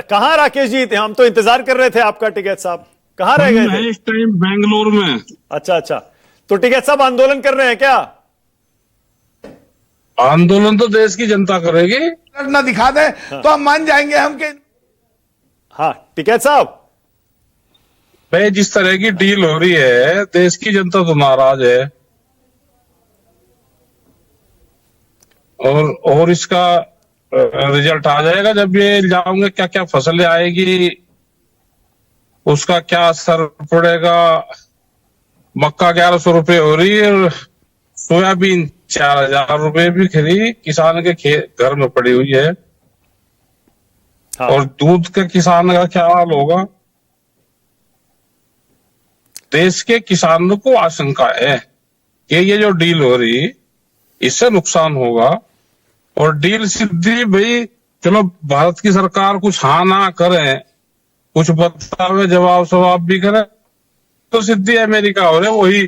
कहाँ राकेश जी थे? हम तो इंतजार कर रहे थे आपका। टिकैत साहब कहाँ रह गए थे? इस टाइम बेंगलोर में। अच्छा अच्छा, तो टिकैत साहब आंदोलन कर रहे हैं क्या? आंदोलन तो देश की जनता करेगी। ना दिखा दे तो हम मान जाएंगे हम के। हाँ टिकैत साहब, भाई जिस तरह की डील हो रही है, देश की जनता तो नाराज है। और इसका रिजल्ट आ जाएगा जब ये इल्जाम क्या क्या फसलें आएगी, उसका क्या असर पड़ेगा। मक्का 1100 रुपए हो रही है और सोयाबीन 4000 रुपए भी खरी किसान के घर में पड़ी हुई है। हाँ। और दूध के किसान का क्या हाल होगा। देश के किसानों को आशंका है कि ये जो डील हो रही इससे नुकसान होगा। और डील सिद्धि भाई, चलो भारत की सरकार कुछ हाँ ना करे, कुछ बतावे, जवाब सवाब भी करे, तो सिद्धि अमेरिका हो रहे वही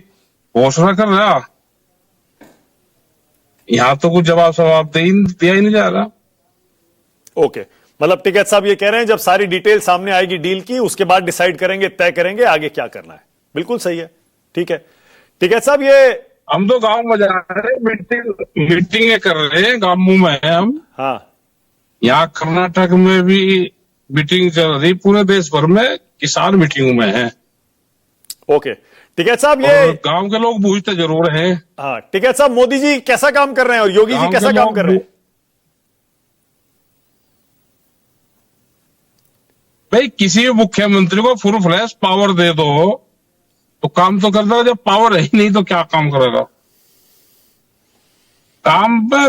घोषणा कर रहा। यहाँ तो कुछ जवाब सवाब दिया ही नहीं जा रहा। ओके, मतलब टिकैत साहब ये कह रहे हैं जब सारी डिटेल सामने आएगी डील की, उसके बाद डिसाइड करेंगे, तय करेंगे आगे क्या करना है। बिल्कुल सही है, ठीक है। टिकैत साहब ये हम तो गांव में जा रहे हैं, मीटिंग कर रहे हैं, गांवों में है हम। हाँ यहाँ कर्नाटक में भी मीटिंग चल रही, पूरे देश भर में किसान मीटिंग में है। ओके टिकैत साहब, ये गांव के लोग पूछते जरूर हैं। हाँ टिकैत साहब, मोदी जी कैसा काम कर रहे हैं और योगी जी कैसा काम कर रहे हैं? भाई किसी भी मुख्यमंत्री को फुल फ्लैश पावर दे दो तो काम तो करता है, जब पावर है ही नहीं तो क्या काम करेगा। काम पे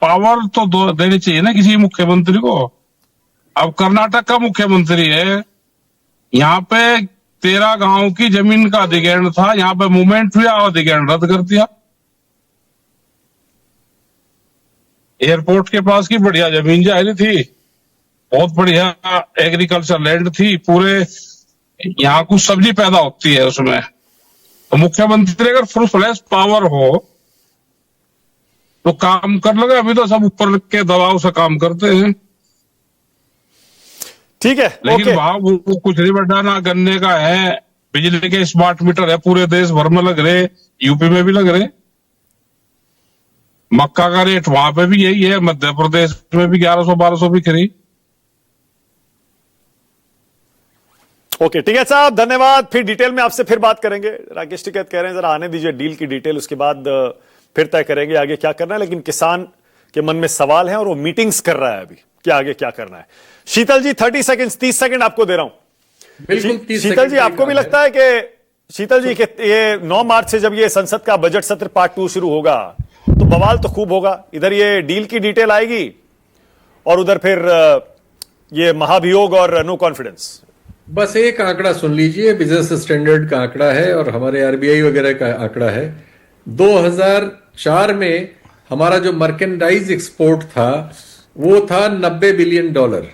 पावर तो देनी चाहिए ना किसी मुख्यमंत्री को। अब कर्नाटक का मुख्यमंत्री है, यहाँ पे 13 गांव की जमीन का अधिग्रहण था, यहाँ पे मूवमेंट हुआ, अधिग्रहण रद्द कर दिया। एयरपोर्ट के पास की बढ़िया जमीन जा रही थी, बहुत बढ़िया एग्रीकल्चर लैंड थी, पूरे यहाँ कुछ सब्जी पैदा होती है उसमें। तो मुख्यमंत्री अगर फुल फ्लैश पावर हो तो काम कर लगे। अभी तो सब ऊपर के दबाव से काम करते हैं। ठीक है, लेकिन वहां वो कुछ नहीं बैठा ना, गन्ने का है, बिजली के स्मार्ट मीटर है, पूरे देश भर में लग रहे, यूपी में भी लग रहे। मक्का का रेट वहां पे भी यही है, मध्य प्रदेश में भी 1100-1200 भी खरी। ओके टिकैत साहब धन्यवाद। फिर डिटेल में आपसे फिर बात करेंगे। राकेश टिकैत कह रहे हैं जरा आने दीजिए डील की डिटेल, उसके बाद फिर तय करेंगे आगे क्या करना है। लेकिन किसान के मन में सवाल है और वो मीटिंग्स कर रहा है अभी कि आगे क्या करना है। शीतल जी 30 सेकंड, 30 सेकंड आपको दे रहा हूं। बिल्कुल शीतल जी, आपको भी लगता है कि शीतल जी के ये 9 मार्च से जब ये संसद का बजट सत्र पार्ट 2 शुरू होगा तो बवाल तो खूब होगा। इधर ये डील की डिटेल आएगी और उधर फिर ये महाभियोग और नो कॉन्फिडेंस। बस एक आंकड़ा सुन लीजिए, बिजनेस स्टैंडर्ड का आंकड़ा है और हमारे आरबीआई वगैरह का आंकड़ा है। 2004 में हमारा जो मर्केंडाइज एक्सपोर्ट था वो था $90 बिलियन।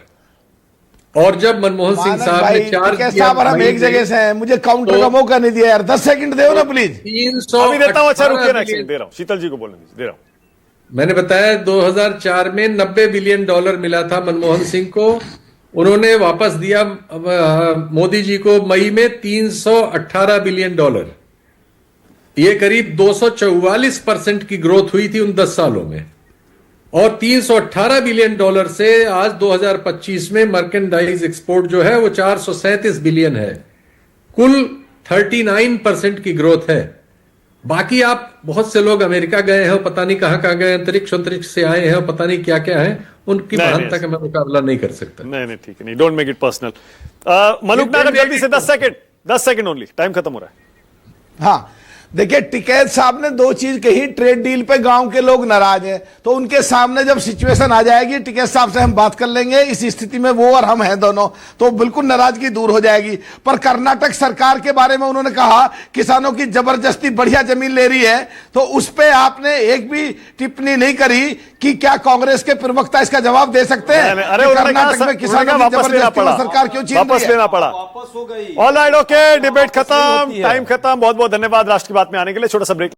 और जब मनमोहन सिंह साहब ने चार्ज किया, हम एक जगह से हैं, मुझे काउंटर का मौका नहीं दिया यार। 10 सेकंड दो ना प्लीज। 300 देता हूं, अच्छा रुकिए ना, दे रहा हूं शीतल जी को बोलने दीजिए, दे रहा हूं। मैंने बताया 2004 में $90 बिलियन मिला था मनमोहन सिंह को। उन्होंने वापस दिया मोदी जी को मई में $318 बिलियन। ये करीब 244% की ग्रोथ हुई थी उन 10 सालों में। और $318 बिलियन से आज 2025 में मर्केंडाइज एक्सपोर्ट जो है वो 437 बिलियन है। कुल 39% की ग्रोथ है। बाकी आप बहुत से लोग अमेरिका गए हैं, पता नहीं कहां कहां गए, अंतरिक्ष से आए हैं, पता नहीं क्या क्या है, उनकी महानता का मैं मुकाबला नहीं कर सकता। नहीं ठीक है, नहीं, don't make it personal. Maluk Nagar जल्दी से 10 सेकंड ओनली, टाइम खत्म हो रहा है। हाँ देखिए, टिकैत साहब ने 2 चीज कही। ट्रेड डील पे गांव के लोग नाराज हैं, तो उनके सामने जब सिचुएशन आ जाएगी टिकैत साहब से हम बात कर लेंगे। इस स्थिति में वो और हम हैं दोनों, तो बिल्कुल नाराजगी दूर हो जाएगी। पर कर्नाटक सरकार के बारे में उन्होंने कहा किसानों की जबरदस्ती बढ़िया जमीन ले रही है, तो उस पर आपने एक भी टिप्पणी नहीं करी कि क्या कांग्रेस के प्रवक्ता इसका जवाब दे सकते हैं? अरे कर्नाटक में किसानों की जबरदस्ती सरकार क्यों छीन रही है? वापस लेना पड़ा, वापस हो गई। ऑल राइट, ओके, डिबेट खत्म, टाइम खत्म। बहुत बहुत धन्यवाद राष्ट्र की बात में आने के लिए। छोटा सा ब्रेक।